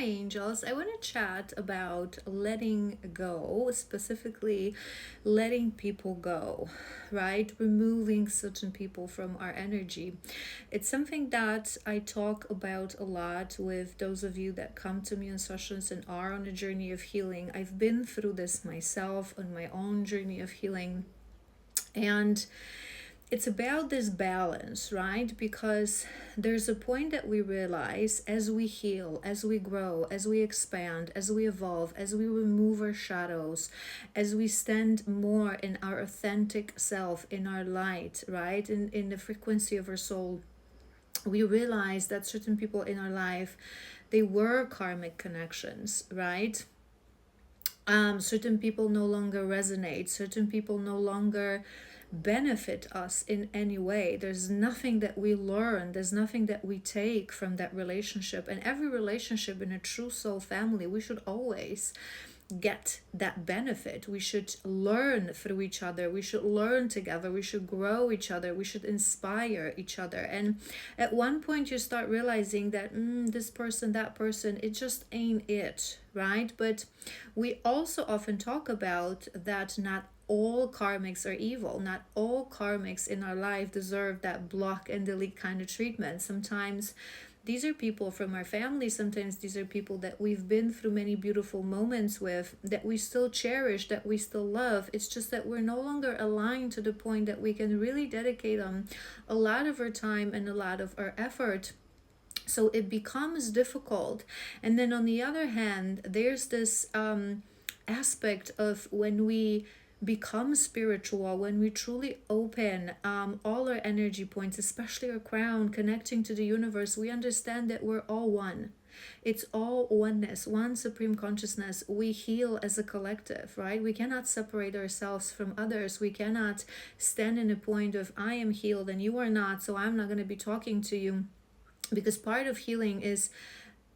my angels. I want to chat about letting go, specifically letting people go, right? Removing certain people from our energy. It's something that I talk about a lot with those of you that come to me in sessions and are on a journey of healing. I've been through this myself on my own journey of healing. And it's about this balance, right? Because there's a point that we realize as we heal, as we grow, as we expand, as we evolve, as we remove our shadows, as we stand more in our authentic self, in our light, right? In the frequency of our soul, we realize that certain people in our life, they were karmic connections, right? Certain people no longer resonate, certain people no longer benefit us in any way. There's nothing that we learn, there's nothing that we take from that relationship. And every relationship in a true soul family, we should always get that benefit. We should learn through each other, we should learn together, we should grow each other, we should inspire each other. And at one point you start realizing that this person, that person, it just ain't it, right? But we also often talk about that not all karmics are evil. Not all karmics in our life deserve that block and delete kind of treatment. Sometimes these are people from our family. Sometimes these are people that we've been through many beautiful moments with, that we still cherish, that we still love. It's just that we're no longer aligned to the point that we can really dedicate them a lot of our time and a lot of our effort. So it becomes difficult. And then on the other hand, there's this aspect of when we become spiritual, when we truly open all our energy points, especially our crown, connecting to the universe, we understand that we're all one. It's all oneness, one supreme consciousness. We heal as a collective, right? We cannot separate ourselves from others. We cannot stand in a point of I am healed and you are not, so I'm not going to be talking to you. Because part of healing is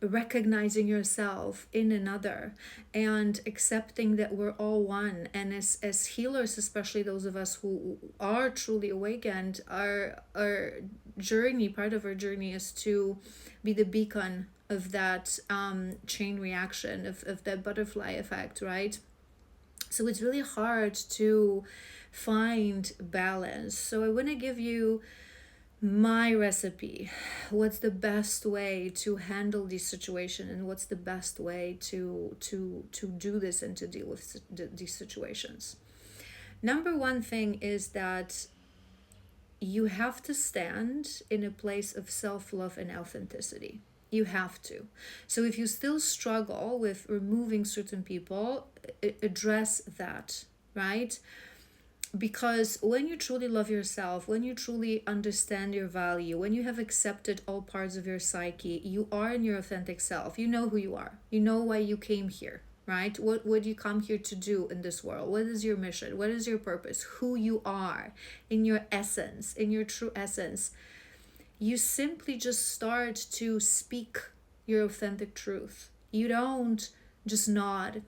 recognizing yourself in another and accepting that we're all one. And as healers, especially those of us who are truly awakened, our journey, part of our journey is to be the beacon of that chain reaction, of that butterfly effect, right? So it's really hard to find balance. So I want to give you my recipe. What's the best way to handle this situation, and what's the best way to do this and to deal with these situations? Number one thing is that you have to stand in a place of self-love and authenticity. You have to. So if you still struggle with removing certain people, address that, right? Because when you truly love yourself, when you truly understand your value, when you have accepted all parts of your psyche, you are in your authentic self. You know who you are. You know why you came here, right? What would you come here to do in this world? What is your mission? What is your purpose? Who you are in your essence, in your true essence. You simply just start to speak your authentic truth. You don't just nod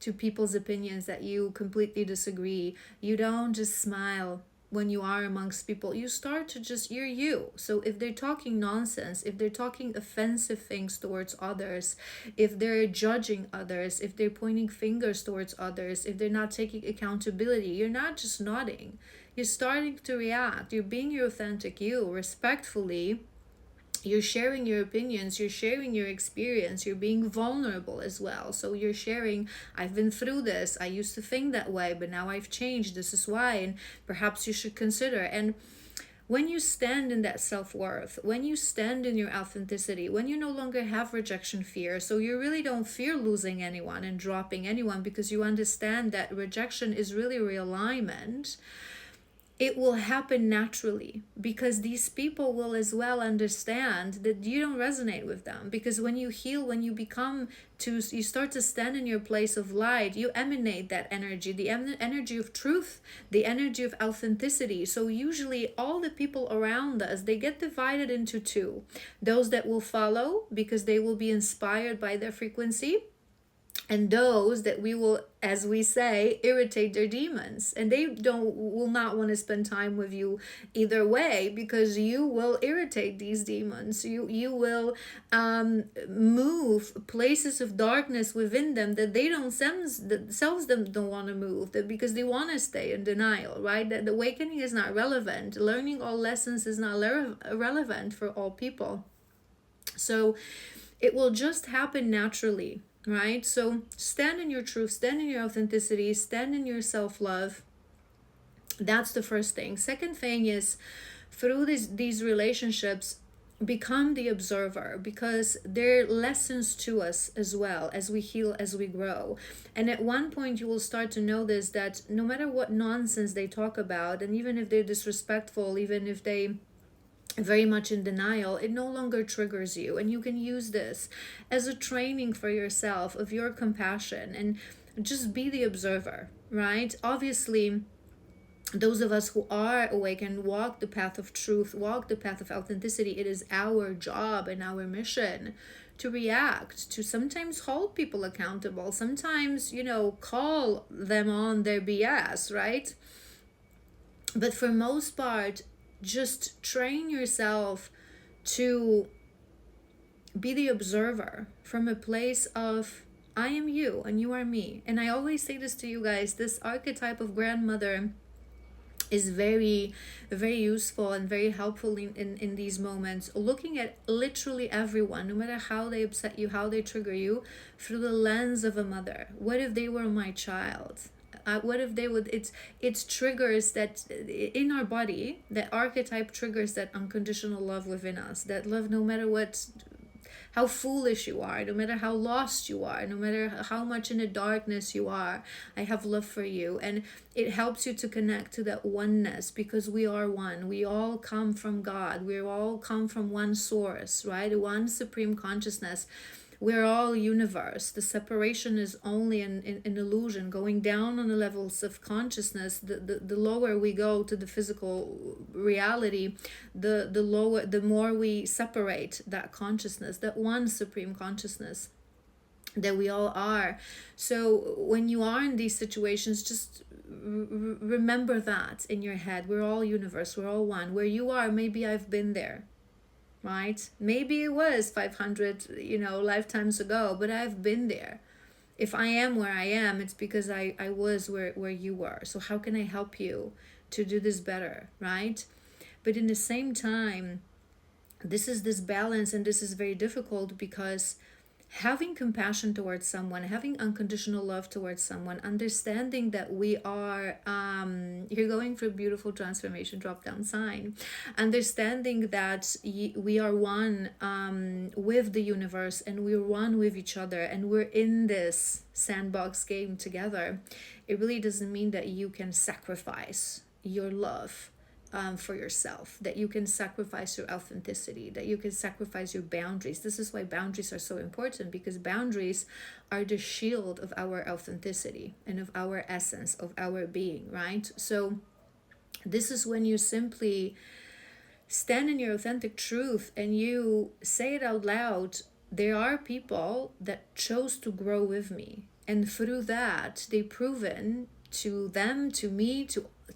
to people's opinions that you completely disagree. You don't just smile when you are amongst people. You start to just, you're you. So if they're talking nonsense, if they're talking offensive things towards others, if they're judging others, if they're pointing fingers towards others, if they're not taking accountability, you're not just nodding. You're starting to react. You're being your authentic you, respectfully. You're sharing your opinions, you're sharing your experience, you're being vulnerable as well. So you're sharing, I've been through this, I used to think that way, but now I've changed, this is why, and perhaps you should consider. And when you stand in that self-worth, when you stand in your authenticity, when you no longer have rejection fear, so you really don't fear losing anyone and dropping anyone, because you understand that rejection is really realignment, it will happen naturally, because these people will as well understand that you don't resonate with them. Because when you heal, when you you start to stand in your place of light, you emanate that energy, the energy of truth, the energy of authenticity. So usually all the people around us, they get divided into two: those that will follow because they will be inspired by their frequency, And those that we will, as we say, irritate their demons, and they will not want to spend time with you either way, because you will irritate these demons. You will move places of darkness within them that they don't sense, themselves them don't want to move, that because they want to stay in denial, right? That the awakening is not relevant, learning all lessons is not relevant for all people. So it will just happen naturally, right? So stand in your truth, stand in your authenticity, stand in your self-love. That's the first thing. Second thing is, through these relationships, become the observer, because they're lessons to us as well, as we heal, as we grow. And at one point you will start to notice that no matter what nonsense they talk about, and even if they're disrespectful, even if they very much in denial, it no longer triggers you, and you can use this as a training for yourself of your compassion, and just be the observer, right? Obviously, those of us who are awakened, walk the path of truth, walk the path of authenticity, it is our job and our mission to react, to sometimes hold people accountable, sometimes, call them on their BS, right? But for most part, just train yourself to be the observer from a place of, I am you and you are me. And I always say this to you guys, this archetype of grandmother is very, very useful and very helpful in these moments, looking at literally everyone, no matter how they upset you, how they trigger you, through the lens of a mother. What if they were my child? What if they would, it's triggers that in our body, that archetype triggers that unconditional love within us, that love no matter what, how foolish you are, no matter how lost you are, no matter how much in the darkness you are, I have love for you. And it helps you to connect to that oneness, because we are one. We all come from God. We all come from one source, right? One supreme consciousness. We're all universe. The separation is only an illusion. Going down on the levels of consciousness, the lower we go to the physical reality, the more we separate that consciousness, that one supreme consciousness that we all are. So when you are in these situations, just remember that in your head. We're all universe. We're all one. Where you are, maybe I've been there. Right? Maybe it was 500, lifetimes ago, but I've been there. If I am where I am, it's because I was where you were. So how can I help you to do this better, right? But in the same time, this is this balance, and this is very difficult, because having compassion towards someone, having unconditional love towards someone, understanding that we are, you're going for a beautiful transformation drop down sign, understanding that we are one with the universe, and we're one with each other, and we're in this sandbox game together. It really doesn't mean that you can sacrifice your love for yourself, that you can sacrifice your authenticity, that you can sacrifice your boundaries. This is why boundaries are so important, because boundaries are the shield of our authenticity and of our essence, of our being, right? So this is when you simply stand in your authentic truth and you say it out loud. There are people that chose to grow with me, and through that they've proven to them, to me,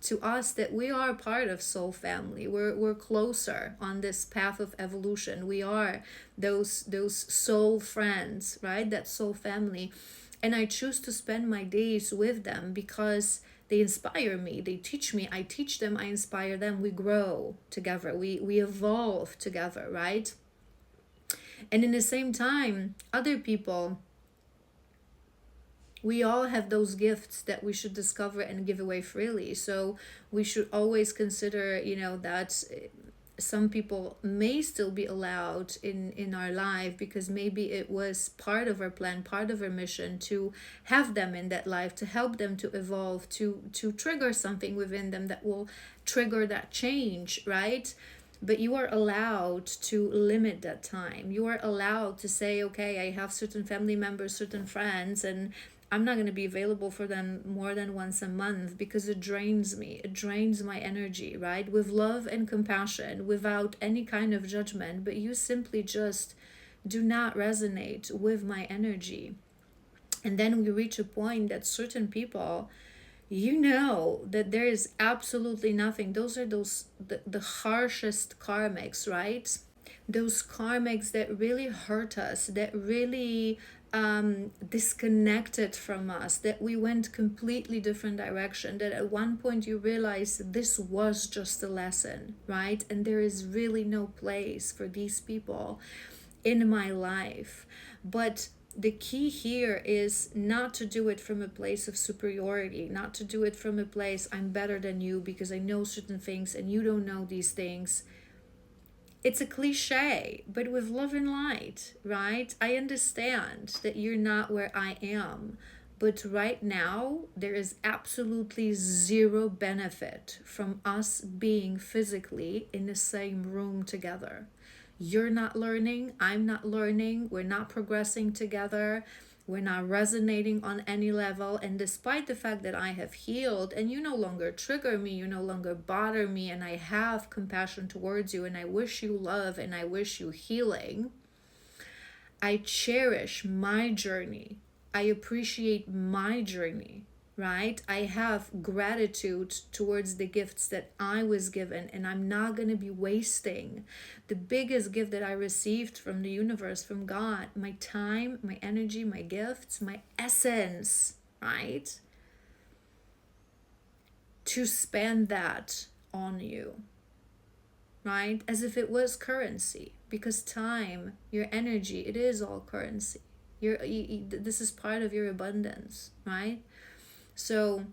to us, that we are part of soul family. We're closer on this path of evolution. We are those soul friends, right? That soul family. And I choose to spend my days with them because they inspire me, they teach me, I teach them, I inspire them. We grow together, we evolve together, right? And in the same time, other people, we all have those gifts that we should discover and give away freely. So we should always consider, that some people may still be allowed in our life, because maybe it was part of our plan, part of our mission to have them in that life, to help them to evolve, to trigger something within them that will trigger that change, right? But you are allowed to limit that time. You are allowed to say, okay, I have certain family members, certain friends, and I'm not going to be available for them more than once a month, because it drains me. It drains my energy, right? With love and compassion, without any kind of judgment, but you simply just do not resonate with my energy. And then we reach a point that certain people, you know, that there is absolutely nothing. Those are the harshest karmics, right? Those karmics that really hurt us, that really disconnected from us, that we went completely different direction, that at one point you realize this was just a lesson, right? And there is really no place for these people in my life. But the key here is not to do it from a place of superiority, not to do it from a place I'm better than you because I know certain things and you don't know these things. It's a cliche, but with love and light, right? I understand that you're not where I am, but right now there is absolutely zero benefit from us being physically in the same room together. You're not learning, I'm not learning, we're not progressing together, we're not resonating on any level. And despite the fact that I have healed and you no longer trigger me, you no longer bother me, and I have compassion towards you, and I wish you love and I wish you healing, I cherish my journey. I appreciate my journey, right? I have gratitude towards the gifts that I was given, and I'm not going to be wasting the biggest gift that I received from the universe, from God: my time, my energy, my gifts, my essence, right? To spend that on you, right? As if it was currency, because time, your energy, it is all currency. This is part of your abundance, right? So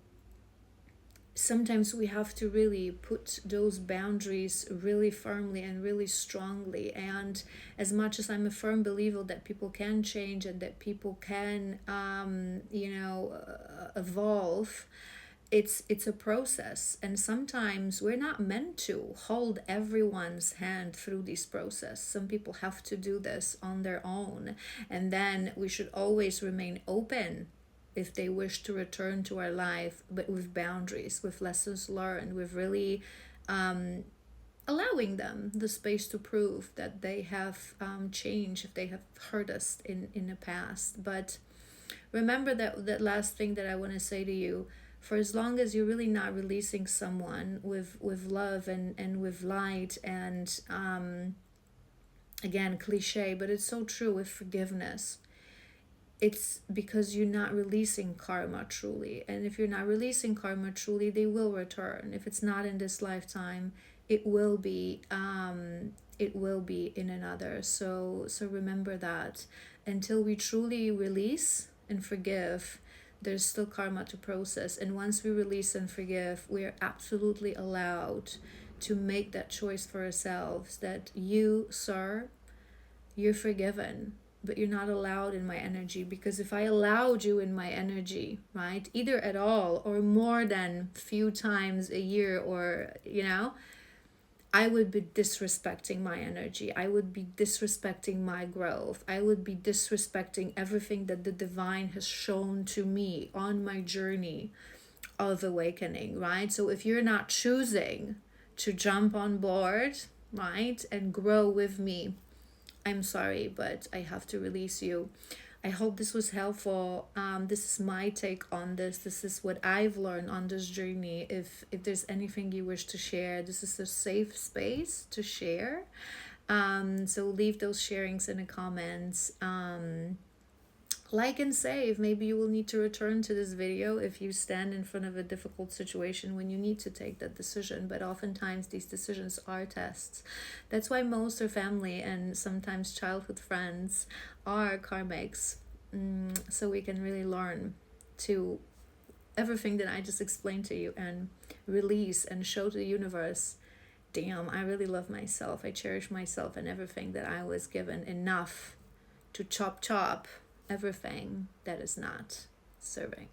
sometimes we have to really put those boundaries really firmly and really strongly. And as much as I'm a firm believer that people can change and that people can evolve, it's a process, and sometimes we're not meant to hold everyone's hand through this process. Some people have to do this on their own, and then we should always remain open if they wish to return to our life, but with boundaries, with lessons learned, with really allowing them the space to prove that they have changed if they have hurt us in the past. But remember that last thing that I want to say to you: for as long as you're really not releasing someone with love and with light, and again, cliche, but it's so true, with forgiveness, it's because you're not releasing karma truly. And if you're not releasing karma truly, they will return. If it's not in this lifetime, it will be in another. So remember that until we truly release and forgive, there's still karma to process. And once we release and forgive, we are absolutely allowed to make that choice for ourselves that you, sir, you're forgiven, but you're not allowed in my energy. Because if I allowed you in my energy, right, either at all or more than few times a year, or I would be disrespecting my energy. I would be disrespecting my growth. I would be disrespecting everything that the divine has shown to me on my journey of awakening, right? So if you're not choosing to jump on board, right, and grow with me, I'm sorry, but I have to release you. I hope this was helpful. This is my take on this. This is what I've learned on this journey. If there's anything you wish to share, this is a safe space to share. So leave those sharings in the comments. Like and save. Maybe you will need to return to this video if you stand in front of a difficult situation when you need to take that decision. But oftentimes these decisions are tests. That's why most are family and sometimes childhood friends are karmics. So we can really learn to everything that I just explained to you and release and show to the universe, damn, I really love myself. I cherish myself and everything that I was given, enough to chop everything that is not serving.